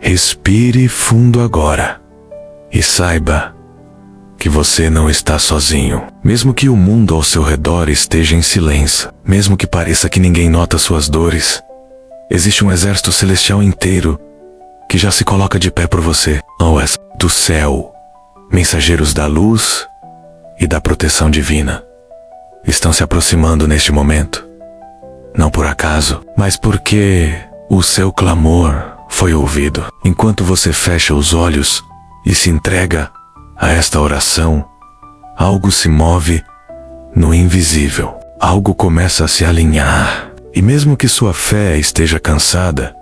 Respire fundo agora e saiba que você não está sozinho. Mesmo que o mundo ao seu redor esteja em silêncio, mesmo que pareça que ninguém nota suas dores, existe um exército celestial inteiro que já se coloca de pé por você. Anjos do céu, mensageiros da luz e da proteção divina, estão se aproximando neste momento. Não por acaso, mas porque o seu clamor foi ouvido. Enquanto você fecha os olhos e se entrega a esta oração, algo se move no invisível. Algo começa a se alinhar. E mesmo que sua fé esteja cansada,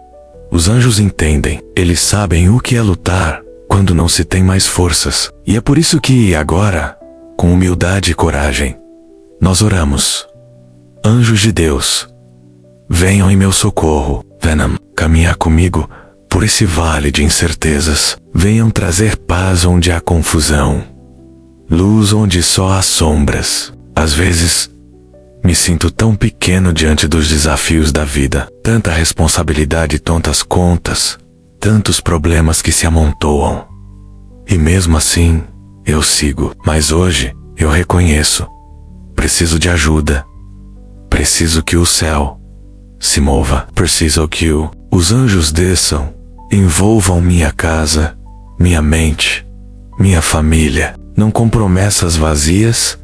os anjos entendem. Eles sabem o que é lutar quando não se tem mais forças. E é por isso que agora, com humildade e coragem, nós oramos. Anjos de Deus, venham em meu socorro. Venham caminhar comigo por esse vale de incertezas. Venham trazer paz onde há confusão, luz onde só há sombras. Às vezes, me sinto tão pequeno diante dos desafios da vida. Tanta responsabilidade e tantas contas, tantos problemas que se amontoam. E mesmo assim, eu sigo. Mas hoje, eu reconheço. Preciso de ajuda. Preciso que o céu se mova. Preciso que os anjos desçam, envolvam minha casa, minha mente, minha família. Não com promessas vazias,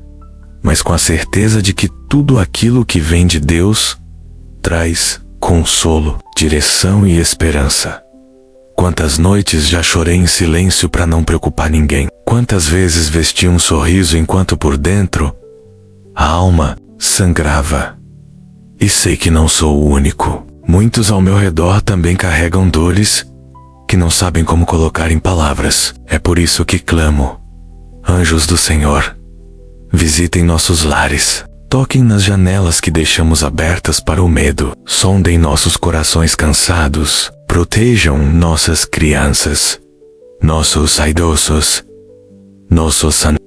mas com a certeza de que tudo aquilo que vem de Deus traz consolo, direção e esperança. Quantas noites já chorei em silêncio para não preocupar ninguém. Quantas vezes vesti um sorriso enquanto por dentro a alma sangrava. E sei que não sou o único. Muitos ao meu redor também carregam dores que não sabem como colocar em palavras. É por isso que clamo. Anjos do Senhor, visitem nossos lares. Toquem nas janelas que deixamos abertas para o medo. Sondem nossos corações cansados. Protejam nossas crianças, nossos idosos,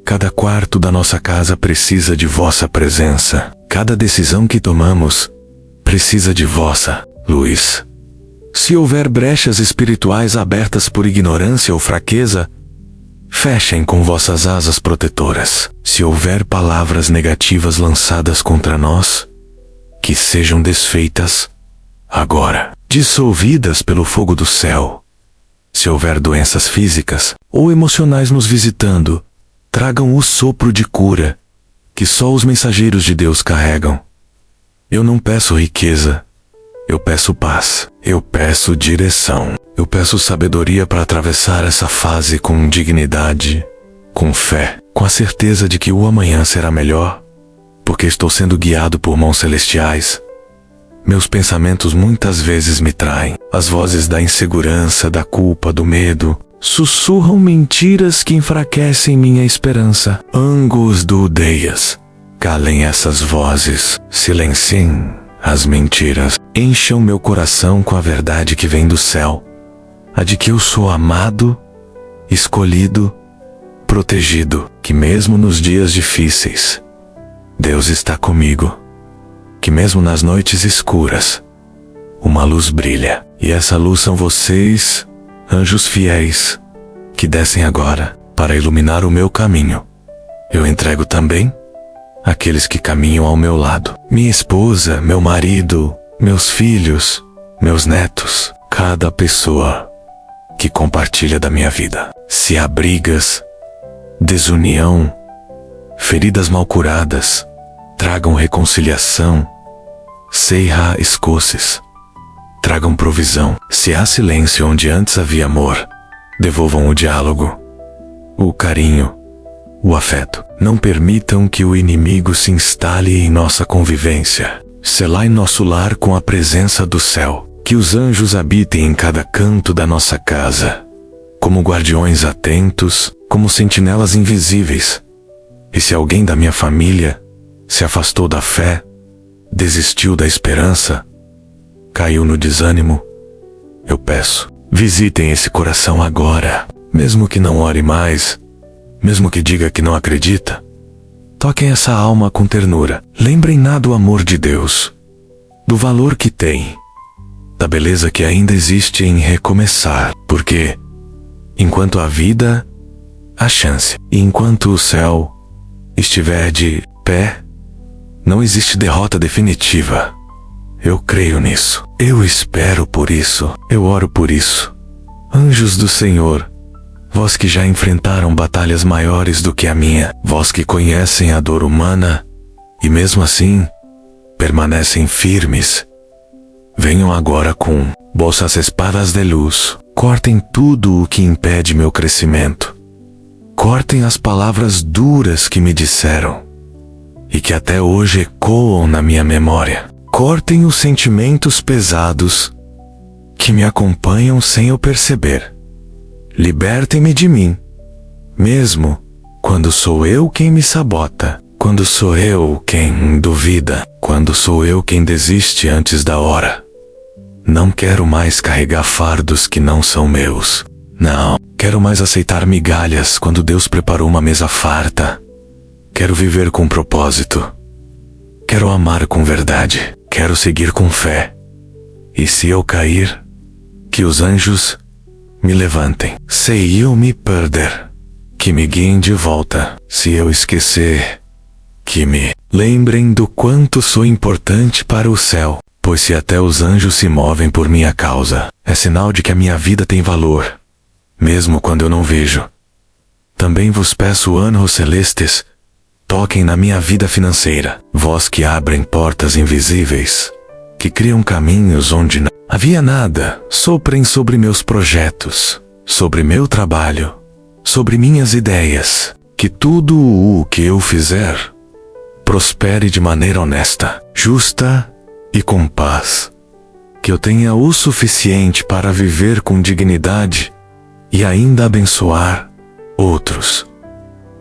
Cada quarto da nossa casa precisa de vossa presença. Cada decisão que tomamos precisa de vossa luz. Se houver brechas espirituais abertas por ignorância ou fraqueza, fechem com vossas asas protetoras. Se houver palavras negativas lançadas contra nós, que sejam desfeitas agora, dissolvidas pelo fogo do céu. Se houver doenças físicas ou emocionais nos visitando, tragam o sopro de cura que só os mensageiros de Deus carregam. Eu não peço riqueza, eu peço paz, eu peço direção, eu peço sabedoria para atravessar essa fase com dignidade, com fé, com a certeza de que o amanhã será melhor, porque estou sendo guiado por mãos celestiais. Meus pensamentos muitas vezes me traem. As vozes da insegurança, da culpa, do medo sussurram mentiras que enfraquecem minha esperança. Angus do Deias, calem essas vozes, silenciem as mentiras. Encham meu coração com a verdade que vem do céu, a de que eu sou amado, escolhido, protegido, que mesmo nos dias difíceis, Deus está comigo, que mesmo nas noites escuras, uma luz brilha. E essa luz são vocês, anjos fiéis, que descem agora para iluminar o meu caminho. Eu entrego também aqueles que caminham ao meu lado. Minha esposa, meu marido, meus filhos, meus netos, cada pessoa que compartilha da minha vida. Se há brigas, desunião, feridas mal curadas, tragam reconciliação. Seirá escoces, tragam provisão. Se há silêncio onde antes havia amor, devolvam o diálogo, o carinho, o afeto. Não permitam que o inimigo se instale em nossa convivência. Selai nosso lar com a presença do céu. Que os anjos habitem em cada canto da nossa casa, como guardiões atentos, como sentinelas invisíveis. E se alguém da minha família se afastou da fé, desistiu da esperança, caiu no desânimo, eu peço, visitem esse coração agora. Mesmo que não ore mais, mesmo que diga que não acredita, toquem essa alma com ternura. Lembrem-na do amor de Deus, do valor que tem, da beleza que ainda existe em recomeçar, porque, enquanto há vida, há chance. E enquanto o céu estiver de pé, não existe derrota definitiva. Eu creio nisso. Eu espero por isso. Eu oro por isso. Anjos do Senhor, vós que já enfrentaram batalhas maiores do que a minha, vós que conhecem a dor humana, e mesmo assim, permanecem firmes, venham agora com vossas espadas de luz. Cortem tudo o que impede meu crescimento. Cortem as palavras duras que me disseram e que até hoje ecoam na minha memória. Cortem os sentimentos pesados que me acompanham sem eu perceber. Libertem-me de mim, mesmo quando sou eu quem me sabota, quando sou eu quem duvida, quando sou eu quem desiste antes da hora. Não quero mais carregar fardos que não são meus. Não quero mais aceitar migalhas quando Deus preparou uma mesa farta. Quero viver com propósito. Quero amar com verdade. Quero seguir com fé. E se eu cair, que os anjos me levantem. Se eu me perder, que me guiem de volta. Se eu esquecer, que me lembrem do quanto sou importante para o céu. Pois se até os anjos se movem por minha causa, é sinal de que a minha vida tem valor, mesmo quando eu não vejo. Também vos peço, anjos celestes, toquem na minha vida financeira. Vós que abrem portas invisíveis, que criam caminhos onde não havia nada. Soprem sobre meus projetos, sobre meu trabalho, sobre minhas ideias. Que tudo o que eu fizer prospere de maneira honesta, justa e com paz. Que eu tenha o suficiente para viver com dignidade e ainda abençoar outros.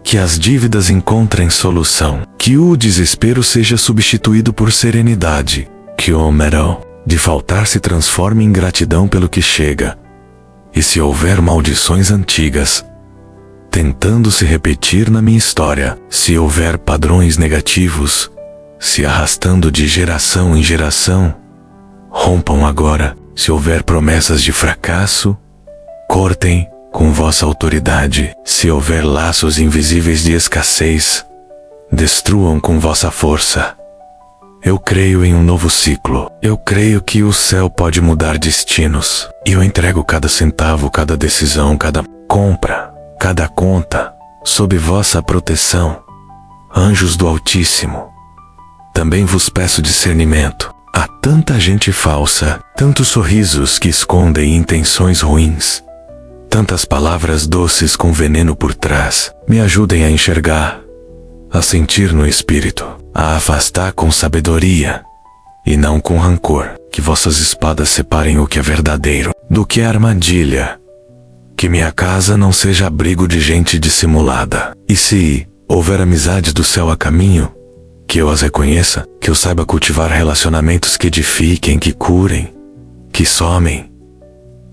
Que as dívidas encontrem solução. Que o desespero seja substituído por serenidade. Que o medo de faltar se transforme em gratidão pelo que chega. E se houver maldições antigas tentando se repetir na minha história, se houver padrões negativos se arrastando de geração em geração, rompam agora. Se houver promessas de fracasso, cortem com vossa autoridade. Se houver laços invisíveis de escassez, destruam com vossa força. Eu creio em um novo ciclo. Eu creio que o céu pode mudar destinos. E eu entrego cada centavo, cada decisão, cada compra, cada conta, sob vossa proteção. Anjos do Altíssimo, também vos peço discernimento. Há tanta gente falsa, tantos sorrisos que escondem intenções ruins, tantas palavras doces com veneno por trás. Me ajudem a enxergar, a sentir no espírito, a afastar com sabedoria e não com rancor. Que vossas espadas separem o que é verdadeiro do que é armadilha. Que minha casa não seja abrigo de gente dissimulada. E se houver amizades do céu a caminho, que eu as reconheça, que eu saiba cultivar relacionamentos que edifiquem, que curem, que somem.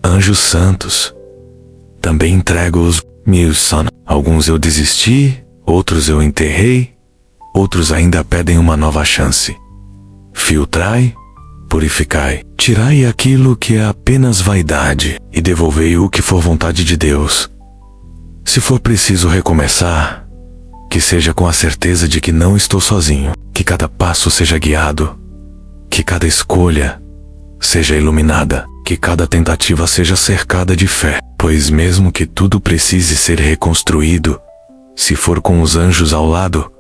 Anjos santos, também entrego-os meus sonos. Alguns eu desisti, outros eu enterrei, outros ainda pedem uma nova chance. Filtrai, purificai, tirai aquilo que é apenas vaidade e devolvei o que for vontade de Deus. Se for preciso recomeçar, que seja com a certeza de que não estou sozinho, que cada passo seja guiado, que cada escolha seja iluminada, que cada tentativa seja cercada de fé, pois mesmo que tudo precise ser reconstruído, se for com os anjos ao lado,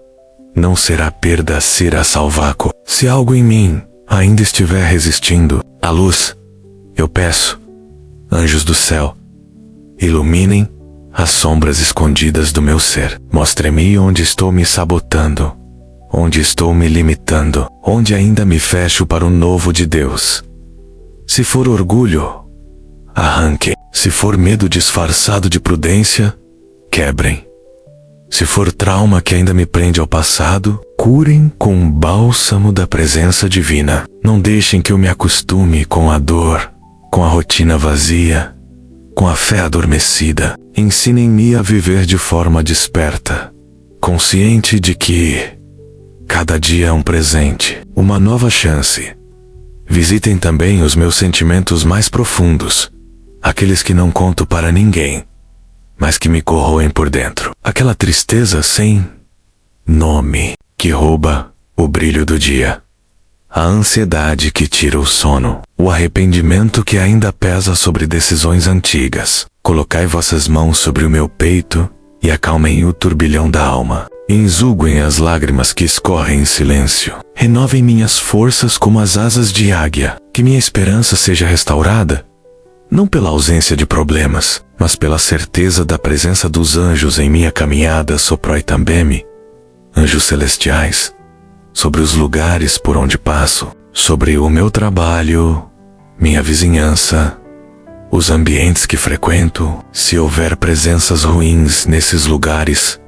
não será perda ser a salvaco. Se algo em mim ainda estiver resistindo à luz, eu peço, anjos do céu, iluminem as sombras escondidas do meu ser. Mostre-me onde estou me sabotando, onde estou me limitando, onde ainda me fecho para o novo de Deus. Se for orgulho, arranque. Se for medo disfarçado de prudência, quebrem. Se for trauma que ainda me prende ao passado, curem com o bálsamo da presença divina. Não deixem que eu me acostume com a dor, com a rotina vazia, com a fé adormecida. Ensinem-me a viver de forma desperta, consciente de que cada dia é um presente, uma nova chance, Visitem também os meus sentimentos mais profundos, aqueles que não conto para ninguém, mas que me corroem por dentro. Aquela tristeza sem nome que rouba o brilho do dia, a ansiedade que tira o sono, o arrependimento que ainda pesa sobre decisões antigas. Colocai vossas mãos sobre o meu peito e acalmem o turbilhão da alma. Enxuguem as lágrimas que escorrem em silêncio. Renovem minhas forças como as asas de águia. Que minha esperança seja restaurada, não pela ausência de problemas, mas pela certeza da presença dos anjos em minha caminhada. Soproi também, anjos celestiais, sobre os lugares por onde passo, sobre o meu trabalho, minha vizinhança, os ambientes que frequento. Se houver presenças ruins nesses lugares,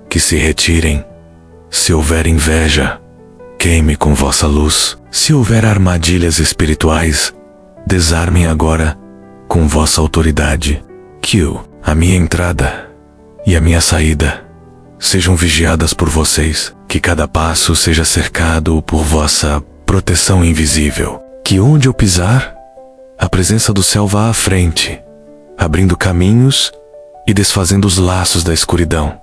que se retirem. Se houver inveja, queime com vossa luz. Se houver armadilhas espirituais, desarmem agora com vossa autoridade. Que a minha entrada e a minha saída sejam vigiadas por vocês. Que cada passo seja cercado por vossa proteção invisível. Que onde eu pisar, a presença do céu vá à frente, abrindo caminhos e desfazendo os laços da escuridão.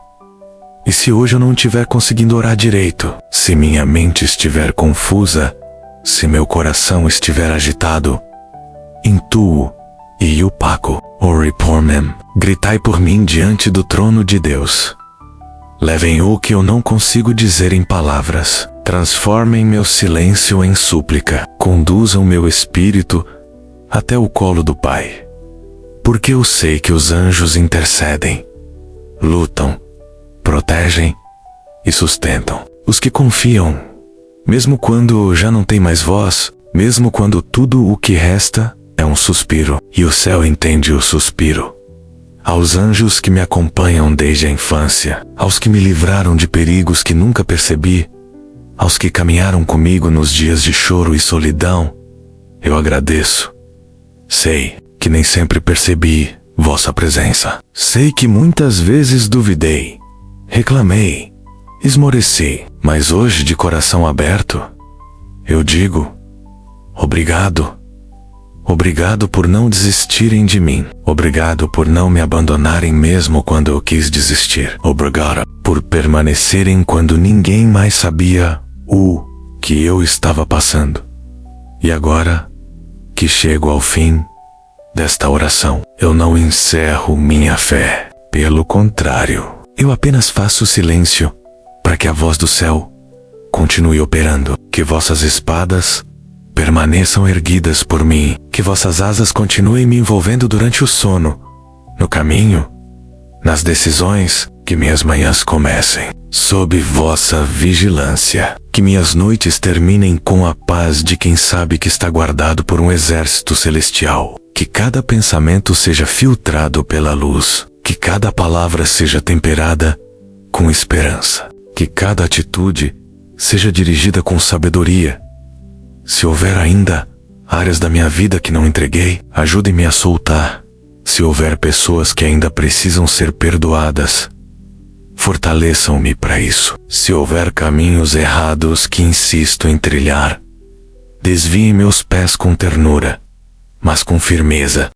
E se hoje eu não estiver conseguindo orar direito, se minha mente estiver confusa, se meu coração estiver agitado, intuo e opaco, ore por mim, gritai por mim diante do trono de Deus. Levem o que eu não consigo dizer em palavras, transformem meu silêncio em súplica, conduzam meu espírito até o colo do Pai. Porque eu sei que os anjos intercedem, lutam, protegem e sustentam os que confiam, mesmo quando já não tem mais voz, mesmo quando tudo o que resta é um suspiro, e o céu entende o suspiro. Aos anjos que me acompanham desde a infância, aos que me livraram de perigos que nunca percebi, aos que caminharam comigo nos dias de choro e solidão, eu agradeço. Sei que nem sempre percebi vossa presença. Sei que muitas vezes duvidei, reclamei, esmoreci, mas hoje, de coração aberto, eu digo: obrigado. Obrigado por não desistirem de mim. Obrigado por não me abandonarem mesmo quando eu quis desistir. Obrigado por permanecerem quando ninguém mais sabia o que eu estava passando. E agora que chego ao fim desta oração, eu não encerro minha fé. Pelo contrário, eu apenas faço silêncio para que a voz do céu continue operando. Que vossas espadas permaneçam erguidas por mim. Que vossas asas continuem me envolvendo durante o sono, no caminho, nas decisões. Que minhas manhãs comecem sob vossa vigilância. Que minhas noites terminem com a paz de quem sabe que está guardado por um exército celestial. Que cada pensamento seja filtrado pela luz. Que cada palavra seja temperada com esperança. Que cada atitude seja dirigida com sabedoria. Se houver ainda áreas da minha vida que não entreguei, ajudem-me a soltar. Se houver pessoas que ainda precisam ser perdoadas, fortaleçam-me para isso. Se houver caminhos errados que insisto em trilhar, desviem meus pés com ternura, mas com firmeza.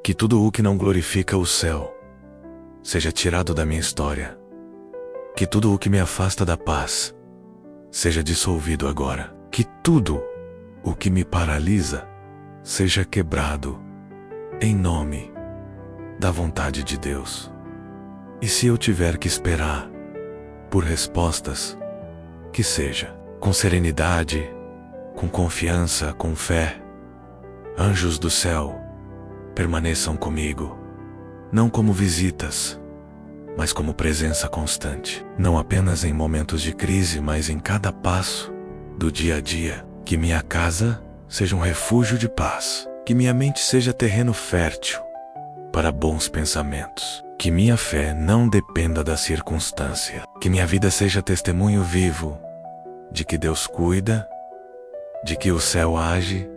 Que tudo o que não glorifica o céu seja tirado da minha história. Que tudo o que me afasta da paz seja dissolvido agora. Que tudo o que me paralisa seja quebrado em nome da vontade de Deus. E se eu tiver que esperar por respostas, que seja com serenidade, com confiança, com fé. Anjos do céu, permaneçam comigo, não como visitas, mas como presença constante, não apenas em momentos de crise, mas em cada passo do dia a dia. Que minha casa seja um refúgio de paz, que minha mente seja terreno fértil, para bons pensamentos. Que minha fé não dependa da circunstância. Que minha vida seja testemunho vivo de que Deus cuida, de que o céu age,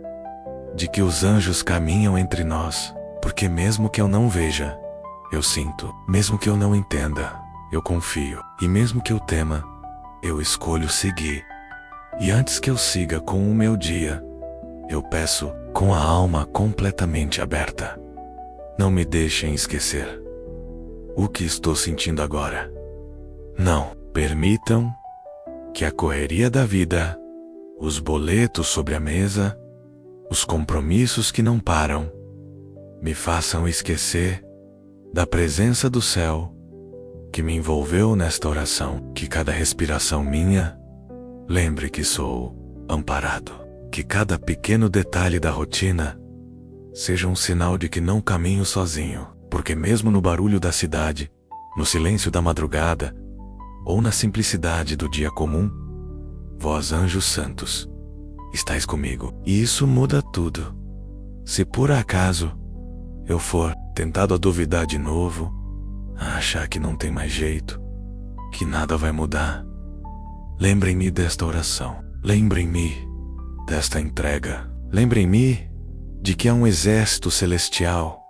de que os anjos caminham entre nós. Porque mesmo que eu não veja, eu sinto. Mesmo que eu não entenda, eu confio. E mesmo que eu tema, eu escolho seguir. E antes que eu siga com o meu dia, eu peço com a alma completamente aberta: não me deixem esquecer o que estou sentindo agora. Não permitam que a correria da vida, os boletos sobre a mesa, os compromissos que não param, me façam esquecer da presença do céu que me envolveu nesta oração. Que cada respiração minha lembre que sou amparado. Que cada pequeno detalhe da rotina seja um sinal de que não caminho sozinho. Porque mesmo no barulho da cidade, no silêncio da madrugada, ou na simplicidade do dia comum, vós, anjos santos, estáis comigo. E isso muda tudo. Se por acaso eu for tentado a duvidar de novo, a achar que não tem mais jeito, que nada vai mudar, lembrem-me desta oração. Lembrem-me desta entrega. Lembrem-me de que há um exército celestial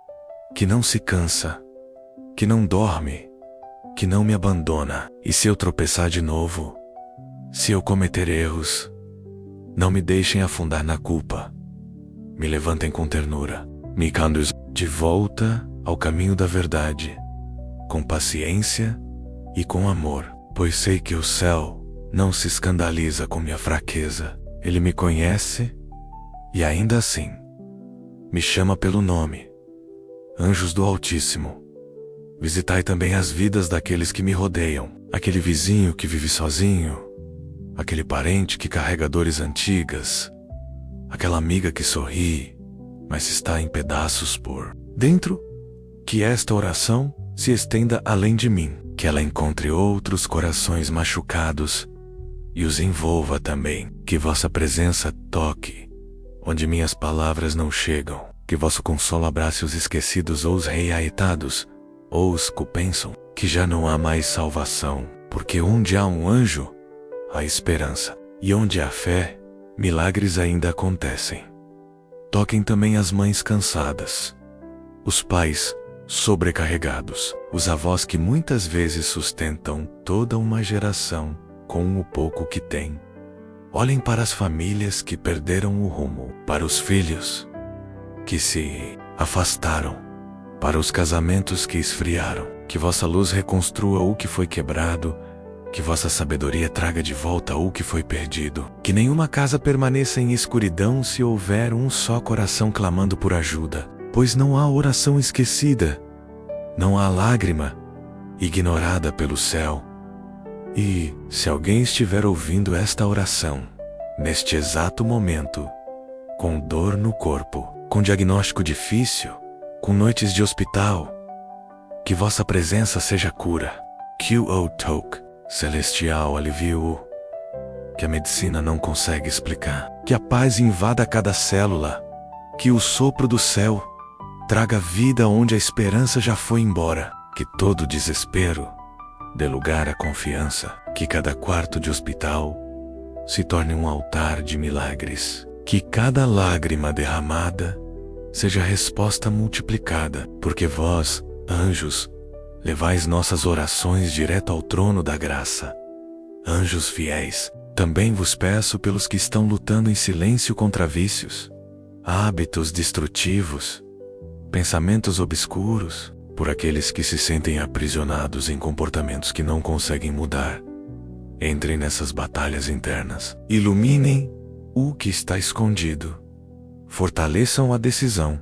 que não se cansa, que não dorme, que não me abandona. E se eu tropeçar de novo, se eu cometer erros, não me deixem afundar na culpa. Me levantem com ternura, me conduzam de volta ao caminho da verdade, com paciência e com amor, pois sei que o céu não se escandaliza com minha fraqueza. Ele me conhece e ainda assim me chama pelo nome. Anjos do Altíssimo, visitai também as vidas daqueles que me rodeiam. Aquele vizinho que vive sozinho, aquele parente que carrega dores antigas, aquela amiga que sorri, mas está em pedaços por dentro. Que esta oração se estenda além de mim, que ela encontre outros corações machucados e os envolva também. Que vossa presença toque onde minhas palavras não chegam. Que vosso consolo abrace os esquecidos ou os reaetados, ou os que pensam que já não há mais salvação. Porque onde há um anjo, há esperança. E onde há fé, milagres ainda acontecem. Toquem também as mães cansadas, os pais sobrecarregados, os avós que muitas vezes sustentam toda uma geração com o pouco que têm. Olhem para as famílias que perderam o rumo, para os filhos que se afastaram, para os casamentos que esfriaram. Que vossa luz reconstrua o que foi quebrado, que vossa sabedoria traga de volta o que foi perdido. Que nenhuma casa permaneça em escuridão se houver um só coração clamando por ajuda, pois não há oração esquecida, não há lágrima ignorada pelo céu. E, se alguém estiver ouvindo esta oração, neste exato momento, com dor no corpo, com diagnóstico difícil, com noites de hospital, que vossa presença seja cura. Que o toque celestial alivie-o, que a medicina não consegue explicar. Que a paz invada cada célula, que o sopro do céu traga vida onde a esperança já foi embora. Que todo desespero dê lugar à confiança. Que cada quarto de hospital se torne um altar de milagres. Que cada lágrima derramada seja resposta multiplicada, porque vós, anjos, levais nossas orações direto ao trono da graça. Anjos fiéis, também vos peço pelos que estão lutando em silêncio contra vícios, hábitos destrutivos, pensamentos obscuros, por aqueles que se sentem aprisionados em comportamentos que não conseguem mudar. Entrem nessas batalhas internas. Iluminem o que está escondido. Fortaleçam a decisão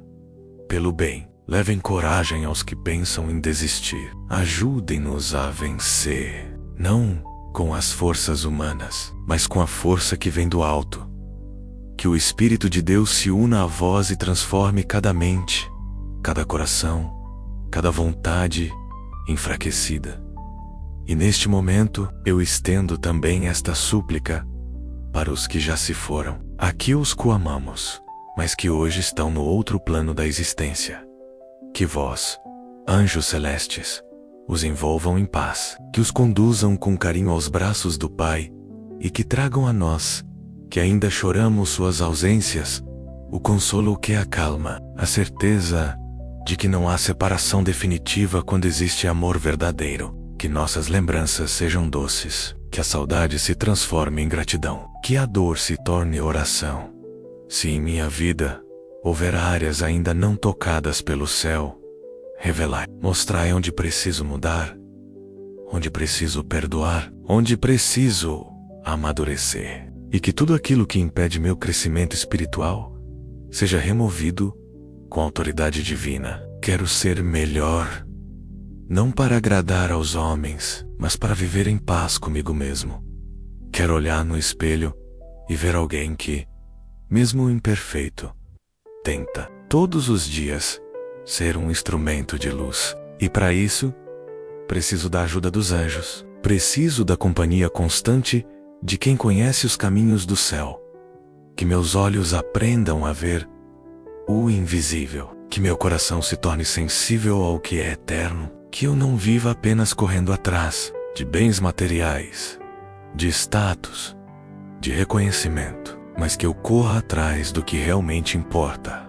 pelo bem. Levem coragem aos que pensam em desistir. Ajudem-nos a vencer, não com as forças humanas, mas com a força que vem do alto. Que o Espírito de Deus se una a vós e transforme cada mente, cada coração, cada vontade enfraquecida. E neste momento, eu estendo também esta súplica para os que já se foram. Aqui os que amamos, mas que hoje estão no outro plano da existência. Que vós, anjos celestes, os envolvam em paz, que os conduzam com carinho aos braços do Pai, e que tragam a nós, que ainda choramos suas ausências, o consolo que acalma, a certeza de que não há separação definitiva quando existe amor verdadeiro, que nossas lembranças sejam doces, que a saudade se transforme em gratidão, que a dor se torne oração. Se em minha vida houver áreas ainda não tocadas pelo céu, revelai, mostrai onde preciso mudar, onde preciso perdoar, onde preciso amadurecer, e que tudo aquilo que impede meu crescimento espiritual seja removido com autoridade divina. Quero ser melhor, não para agradar aos homens, mas para viver em paz comigo mesmo. Quero olhar no espelho e ver alguém que, mesmo imperfeito, tenta, todos os dias, ser um instrumento de luz. E para isso, preciso da ajuda dos anjos. Preciso da companhia constante de quem conhece os caminhos do céu. Que meus olhos aprendam a ver o invisível. Que meu coração se torne sensível ao que é eterno. Que eu não viva apenas correndo atrás de bens materiais, de status, de reconhecimento, mas que eu corra atrás do que realmente importa.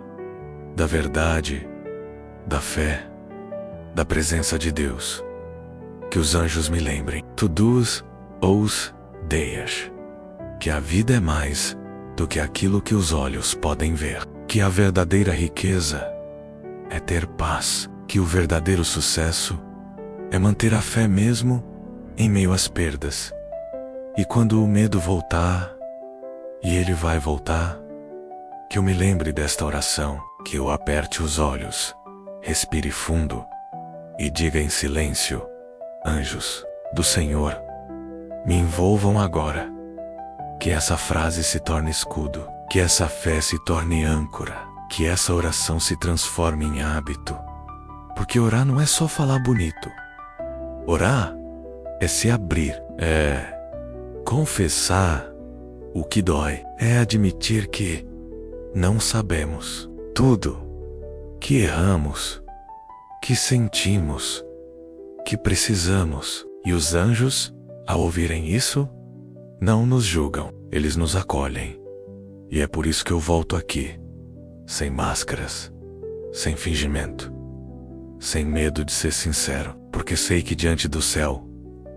Da verdade, da fé, da presença de Deus. Que os anjos me lembrem, todos os dias, que a vida é mais do que aquilo que os olhos podem ver. Que a verdadeira riqueza é ter paz. Que o verdadeiro sucesso é manter a fé mesmo em meio às perdas. E quando o medo voltar, e ele vai voltar, que eu me lembre desta oração, que eu aperte os olhos, respire fundo e diga em silêncio: anjos do Senhor, me envolvam agora. Que essa frase se torne escudo, que essa fé se torne âncora, que essa oração se transforme em hábito. Porque orar não é só falar bonito. Orar é se abrir, é confessar o que dói, é admitir que não sabemos tudo, que erramos, que sentimos, que precisamos. E os anjos, ao ouvirem isso, não nos julgam, eles nos acolhem. E é por isso que eu volto aqui, sem máscaras, sem fingimento, sem medo de ser sincero, porque sei que diante do céu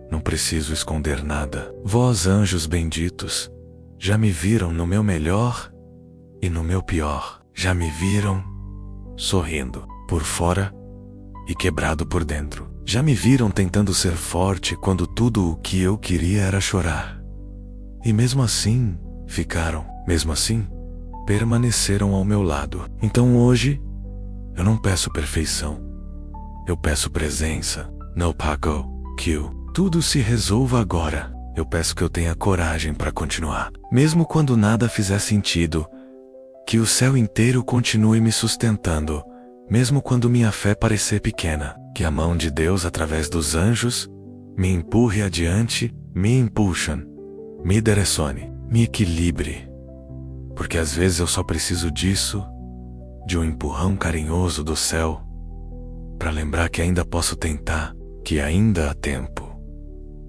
não preciso esconder nada. Vós, anjos benditos, já me viram no meu melhor e no meu pior. Já me viram sorrindo por fora e quebrado por dentro. Já me viram tentando ser forte quando tudo o que eu queria era chorar. E mesmo assim, ficaram. Mesmo assim, permaneceram ao meu lado. Então hoje, eu não peço perfeição. Eu peço presença. No pago, que tudo se resolva agora. Eu peço que eu tenha coragem para continuar. Mesmo quando nada fizer sentido. Que o céu inteiro continue me sustentando. Mesmo quando minha fé parecer pequena. Que a mão de Deus através dos anjos me empurre adiante, me impulsion, me direcione, me equilibre. Porque às vezes eu só preciso disso, de um empurrão carinhoso do céu, para lembrar que ainda posso tentar, que ainda há tempo,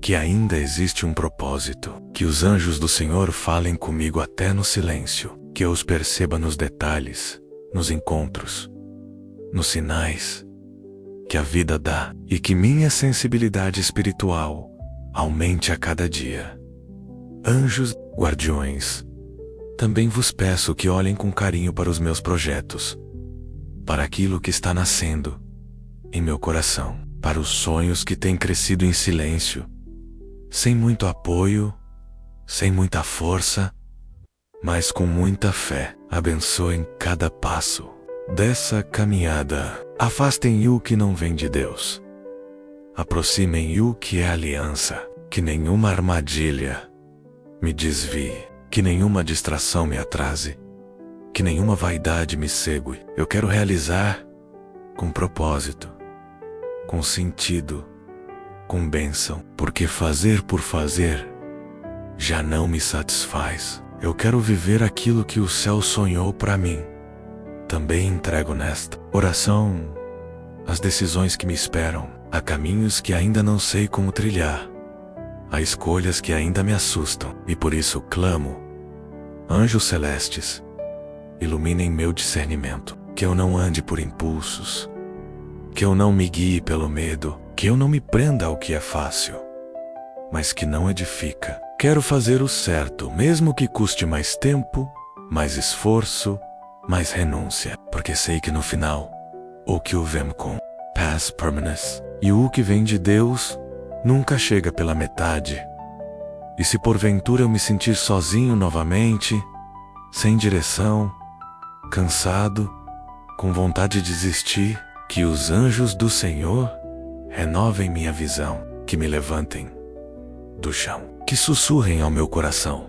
que ainda existe um propósito, que os anjos do Senhor falem comigo até no silêncio, que eu os perceba nos detalhes, nos encontros, nos sinais que a vida dá, e que minha sensibilidade espiritual aumente a cada dia. Anjos, guardiões, também vos peço que olhem com carinho para os meus projetos, para aquilo que está nascendo em meu coração, para os sonhos que têm crescido em silêncio, sem muito apoio, sem muita força, mas com muita fé. Abençoem cada passo dessa caminhada. Afastem o que não vem de Deus. Aproximem o que é aliança. Que nenhuma armadilha me desvie. Que nenhuma distração me atrase. Que nenhuma vaidade me cegue. Eu quero realizar com propósito, com sentido, com bênção. Porque fazer por fazer já não me satisfaz. Eu quero viver aquilo que o céu sonhou para mim. Também entrego nesta oração as decisões que me esperam, há caminhos que ainda não sei como trilhar, há escolhas que ainda me assustam, e por isso clamo: anjos celestes, iluminem meu discernimento, que eu não ande por impulsos, que eu não me guie pelo medo, que eu não me prenda ao que é fácil, mas que não edifica. Quero fazer o certo, mesmo que custe mais tempo, mais esforço, mais renúncia, porque sei que no final, o que o vem com paz permanece, e o que vem de Deus nunca chega pela metade. E se porventura eu me sentir sozinho novamente, sem direção, cansado, com vontade de desistir, que os anjos do Senhor renovem minha visão, que me levantem do chão, que sussurrem ao meu coração: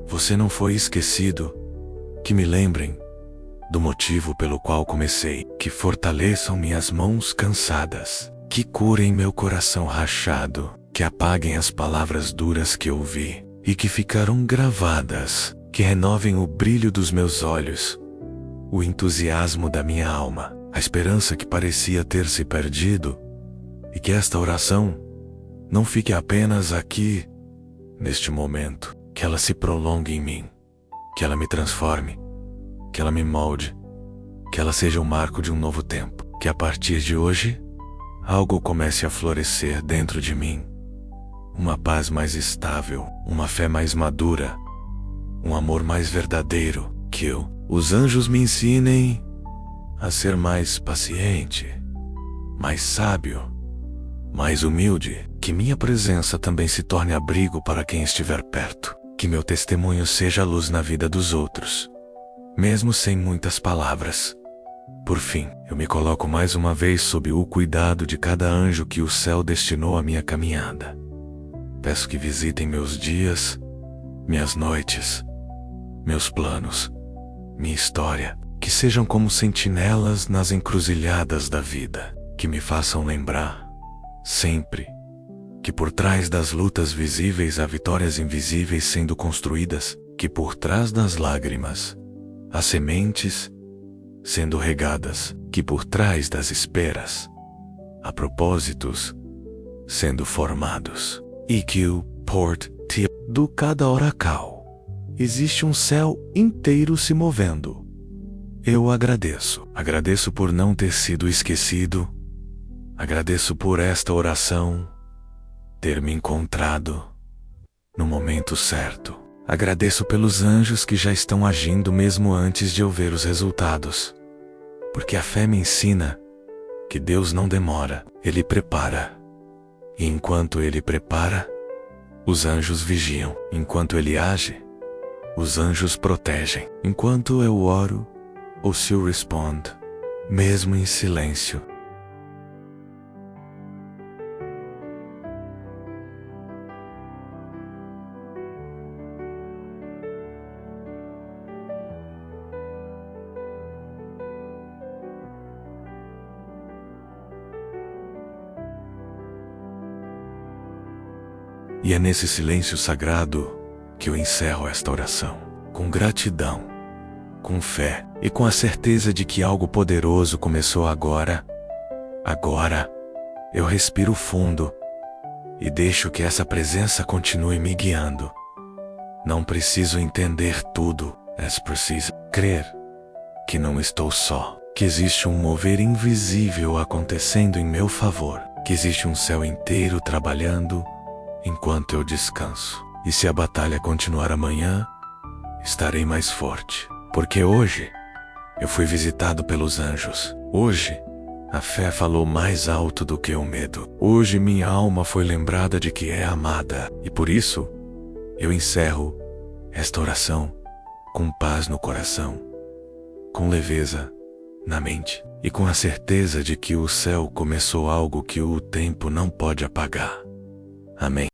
você não foi esquecido, que me lembrem do motivo pelo qual comecei, que fortaleçam minhas mãos cansadas, que curem meu coração rachado, que apaguem as palavras duras que ouvi e que ficaram gravadas, que renovem o brilho dos meus olhos, o entusiasmo da minha alma, a esperança que parecia ter se perdido, e que esta oração não fique apenas aqui, neste momento, que ela se prolongue em mim, que ela me transforme, que ela me molde, que ela seja o marco de um novo tempo, que a partir de hoje, algo comece a florescer dentro de mim, uma paz mais estável, uma fé mais madura, um amor mais verdadeiro, que os anjos me ensinem a ser mais paciente, mais sábio, mais humilde, que minha presença também se torne abrigo para quem estiver perto, que meu testemunho seja luz na vida dos outros, mesmo sem muitas palavras. Por fim, eu me coloco mais uma vez sob o cuidado de cada anjo que o céu destinou à minha caminhada. Peço que visitem meus dias, minhas noites, meus planos, minha história, que sejam como sentinelas nas encruzilhadas da vida, que me façam lembrar, sempre, que por trás das lutas visíveis há vitórias invisíveis sendo construídas, que por trás das lágrimas há sementes sendo regadas, que por trás das esperas há propósitos sendo formados, e que o do cada oracal existe um céu inteiro se movendo. Eu agradeço por não ter sido esquecido, agradeço por esta oração ter me encontrado no momento certo. Agradeço pelos anjos que já estão agindo mesmo antes de eu ver os resultados. Porque a fé me ensina que Deus não demora, Ele prepara. E enquanto Ele prepara, os anjos vigiam. Enquanto Ele age, os anjos protegem. Enquanto eu oro, o Senhor responde, mesmo em silêncio. E é nesse silêncio sagrado que eu encerro esta oração, com gratidão, com fé e com a certeza de que algo poderoso começou agora. Agora, eu respiro fundo e deixo que essa presença continue me guiando. Não preciso entender tudo, é preciso crer que não estou só, que existe um mover invisível acontecendo em meu favor, que existe um céu inteiro trabalhando enquanto eu descanso. E se a batalha continuar amanhã, estarei mais forte, porque hoje eu fui visitado pelos anjos. Hoje, a fé falou mais alto do que o medo. Hoje minha alma foi lembrada de que é amada, e por isso eu encerro esta oração com paz no coração, com leveza na mente e com a certeza de que o céu começou algo que o tempo não pode apagar. Amém.